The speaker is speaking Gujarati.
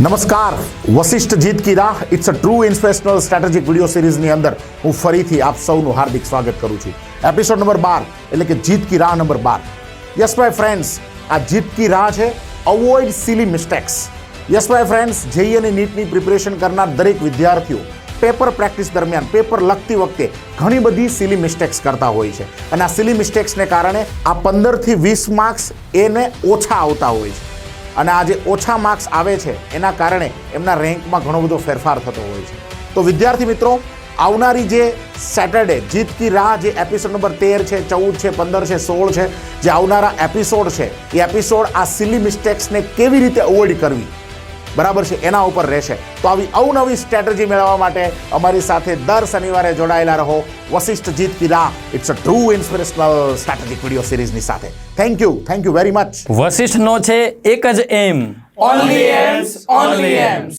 નમસ્કાર, Vasishtha Jeet Ki Raah it's a true inspirational strategic video સિરીઝની અંદર હું ફરીથી આપ સૌનું હાર્દિક સ્વાગત કરું છું. એપિસોડ નંબર 12 એટલે કે જીત કી રાહ નંબર 12. યસ માય ફ્રેન્ડ્સ, આ જીત કી રાહ છે avoid silly mistakes. Yes my friends, JEE અને નીટની પ્રિપરેશન કરનાર દરેક વિદ્યાર્થીઓ પેપર પ્રેક્ટિસ દરમિયાન પેપર લખતી વખતે ઘણી બધી સિલી મિસ્ટેક્સ કરતા હોય છે અને આ સિલી મિસ્ટેક્સને કારણે આ 15 થી 20 માર્ક્સ એને ઓછા આવતા હોય છે અને આ જે ઓછા માર્ક્સ આવે છે એના કારણે એમના રેન્કમાં ઘણો બધો ફેરફાર થતો હોય છે. તો વિદ્યાર્થી મિત્રો, આવનારી જે સેટરડે જીત કી રાહ જે એપિસોડ નંબર 13 છે, 14 છે, 15 છે, 16 છે, જે આવનારા એપિસોડ છે એ એપિસોડ આ સિલી મિસ્ટેક્સને કેવી રીતે અવોઇડ કરવી, બરાબર છે, એના ઉપર રહેશે. તો આવી અવનવી સ્ટ્રેટેજી મેળવવા માટે અમારી સાથે દર શનિવારે જોડાયેલા રહો Vasishtha Jeet Ki Raah it's a true inspirational strategic video સિરીઝની સાથે. Thank you very much. વસિષ્ઠનો છે એક જ એમ, Only M's, only M's.